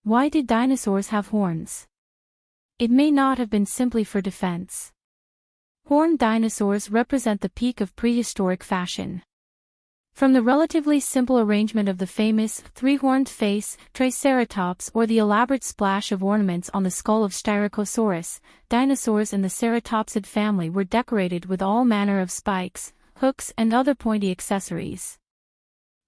Why did dinosaurs have horns? It may not have been simply for defense. Horned dinosaurs represent the peak of prehistoric fashion. From the relatively simple arrangement of the famous three-horned face, Triceratops, or the elaborate splash of ornaments on the skull of Styracosaurus, dinosaurs in the ceratopsid family were decorated with all manner of spikes, hooks, and other pointy accessories.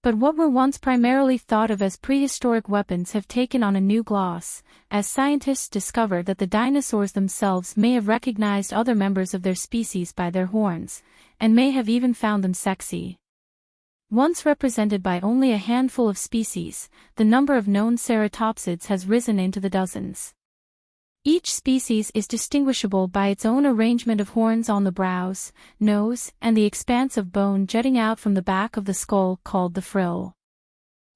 But what were once primarily thought of as prehistoric weapons have taken on a new gloss, as scientists discover that the dinosaurs themselves may have recognized other members of their species by their horns, and may have even found them sexy. Once represented by only a handful of species, the number of known ceratopsids has risen into the dozens. Each species is distinguishable by its own arrangement of horns on the brows, nose, and the expanse of bone jutting out from the back of the skull called the frill.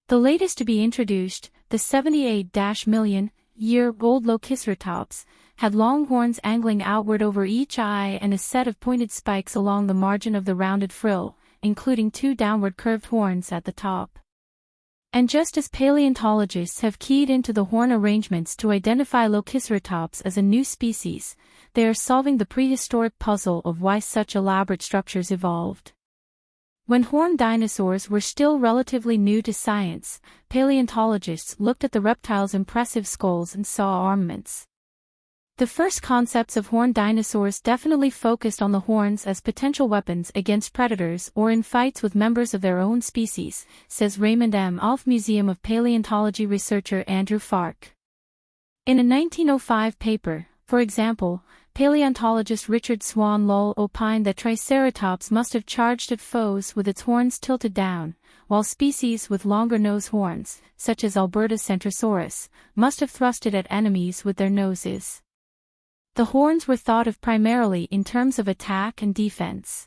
The latest to be introduced, the 78-million-year-old Lokiceratops, had long horns angling outward over each eye and a set of pointed spikes along the margin of the rounded frill, including two downward curved horns at the top. And just as paleontologists have keyed into the horn arrangements to identify Lokiceratops as a new species, they are solving the prehistoric puzzle of why such elaborate structures evolved. When horned dinosaurs were still relatively new to science, paleontologists looked at the reptiles' impressive skulls and saw armaments. The first concepts of horned dinosaurs definitely focused on the horns as potential weapons against predators or in fights with members of their own species, says Raymond M. Alf Museum of Paleontology researcher Andrew Fark. In a 1905 paper, for example, paleontologist Richard Swan Lull opined that Triceratops must have charged at foes with its horns tilted down, while species with longer nose horns, such as Albertocentrosaurus, must have thrusted at enemies with their noses. The horns were thought of primarily in terms of attack and defense.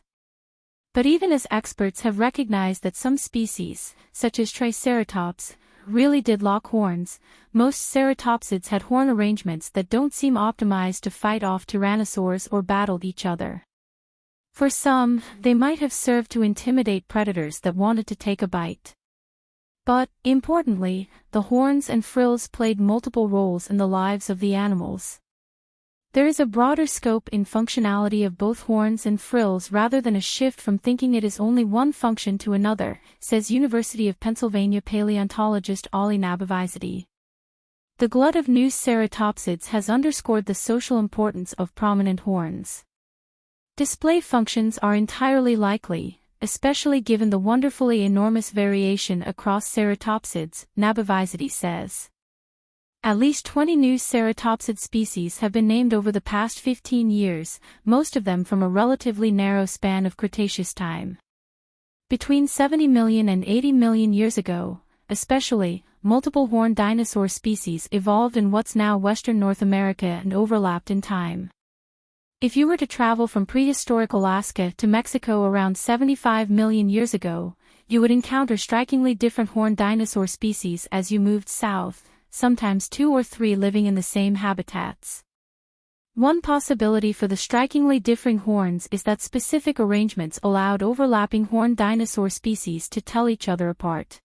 But even as experts have recognized that some species, such as Triceratops, really did lock horns, most ceratopsids had horn arrangements that don't seem optimized to fight off tyrannosaurs or battle each other. For some, they might have served to intimidate predators that wanted to take a bite. But, importantly, the horns and frills played multiple roles in the lives of the animals. There is a broader scope in functionality of both horns and frills rather than a shift from thinking it is only one function to another, says University of Pennsylvania paleontologist Ollie Nabavizadeh. The glut of new ceratopsids has underscored the social importance of prominent horns. Display functions are entirely likely, especially given the wonderfully enormous variation across ceratopsids, Nabavizadeh says. At least 20 new ceratopsid species have been named over the past 15 years, most of them from a relatively narrow span of Cretaceous time. Between 70 million and 80 million years ago, especially, multiple horned dinosaur species evolved in what's now western North America and overlapped in time. If you were to travel from prehistoric Alaska to Mexico around 75 million years ago, you would encounter strikingly different horned dinosaur species as you moved south, sometimes 2 or 3 living in the same habitats. One possibility for the strikingly differing horns is that specific arrangements allowed overlapping horned dinosaur species to tell each other apart.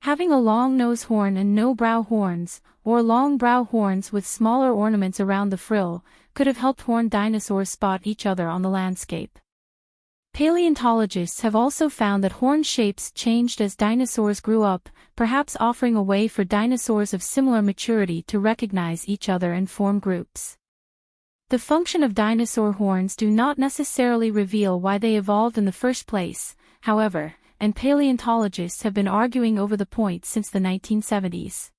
Having a long nose horn and no brow horns, or long brow horns with smaller ornaments around the frill, could have helped horned dinosaurs spot each other on the landscape. Paleontologists have also found that horn shapes changed as dinosaurs grew up, perhaps offering a way for dinosaurs of similar maturity to recognize each other and form groups. The function of dinosaur horns do not necessarily reveal why they evolved in the first place, however, and paleontologists have been arguing over the point since the 1970s.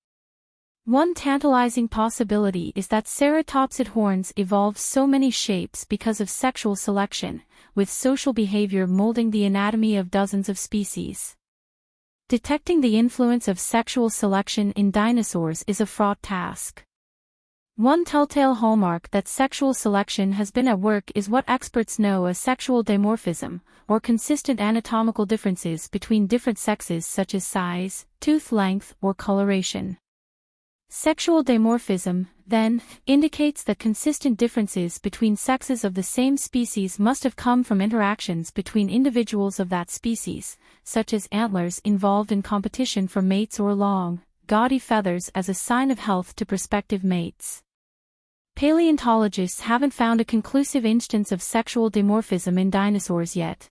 One tantalizing possibility is that ceratopsid horns evolved so many shapes because of sexual selection, with social behavior molding the anatomy of dozens of species. Detecting the influence of sexual selection in dinosaurs is a fraught task. One telltale hallmark that sexual selection has been at work is what experts know as sexual dimorphism, or consistent anatomical differences between different sexes such as size, tooth length, or coloration. Sexual dimorphism, then, indicates that consistent differences between sexes of the same species must have come from interactions between individuals of that species, such as antlers involved in competition for mates or long, gaudy feathers as a sign of health to prospective mates. Paleontologists haven't found a conclusive instance of sexual dimorphism in dinosaurs yet.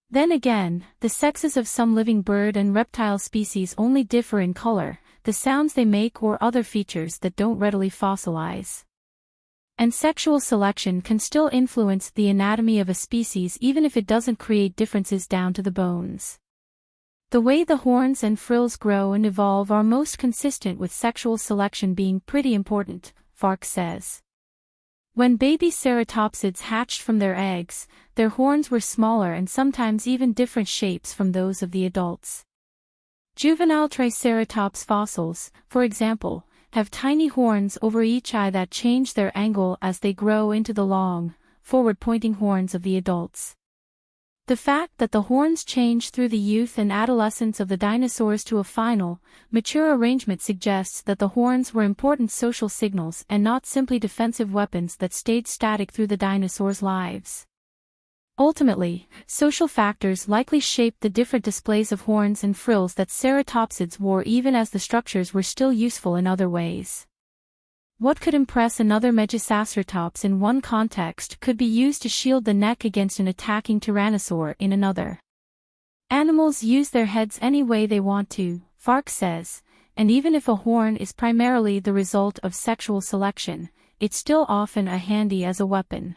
Then again, the sexes of some living bird and reptile species only differ in color, the sounds they make, or other features that don't readily fossilize. And sexual selection can still influence the anatomy of a species even if it doesn't create differences down to the bones. The way the horns and frills grow and evolve are most consistent with sexual selection being pretty important, Fark says. When baby ceratopsids hatched from their eggs, their horns were smaller and sometimes even different shapes from those of the adults. Juvenile Triceratops fossils, for example, have tiny horns over each eye that change their angle as they grow into the long, forward-pointing horns of the adults. The fact that the horns change through the youth and adolescence of the dinosaurs to a final, mature arrangement suggests that the horns were important social signals and not simply defensive weapons that stayed static through the dinosaurs' lives. Ultimately, social factors likely shaped the different displays of horns and frills that ceratopsids wore even as the structures were still useful in other ways. What could impress another Megaceratops in one context could be used to shield the neck against an attacking tyrannosaur in another. Animals use their heads any way they want to, Fark says, and even if a horn is primarily the result of sexual selection, it's still often handy as a weapon.